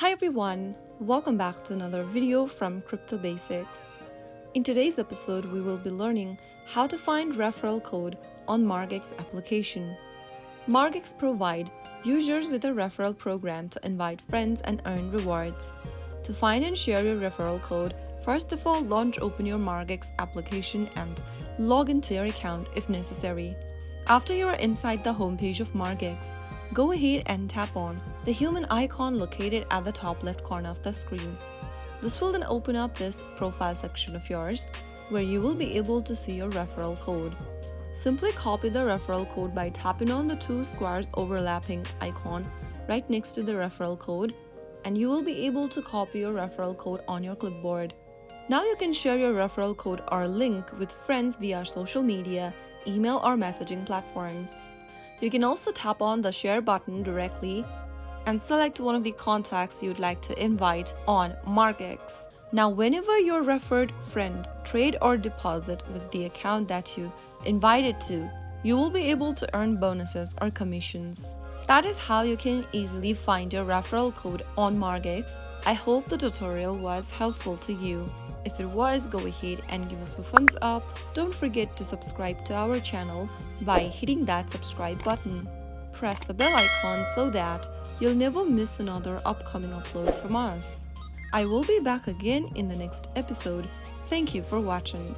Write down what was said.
Hi everyone, welcome back to another video from Crypto Basics. In today's episode, we will be learning how to find referral code on Margex application. Margex provide users with a referral program to invite friends and earn rewards. To find and share your referral code, first of all open your Margex application and log into your account if necessary. After you are inside the homepage of Margex, go ahead and tap on the human icon located at the top left corner of the screen. This will then open up this profile section of yours where you will be able to see your referral code. Simply copy the referral code by tapping on the two squares overlapping icon right next to the referral code, and you will be able to copy your referral code on your clipboard. Now you can share your referral code or link with friends via social media, email or messaging platforms. You can also tap on the share button directly and select one of the contacts you'd like to invite on Margex. Now whenever your referred friend trade or deposit with the account that you invited to, you will be able to earn bonuses or commissions. That is how you can easily find your referral code on Margex. I hope the tutorial was helpful to you. If it was, go ahead and give us a thumbs up. Don't forget to subscribe to our channel by hitting that subscribe button. Press the bell icon so that you'll never miss another upcoming upload from us. I will be back again in the next episode. Thank you for watching.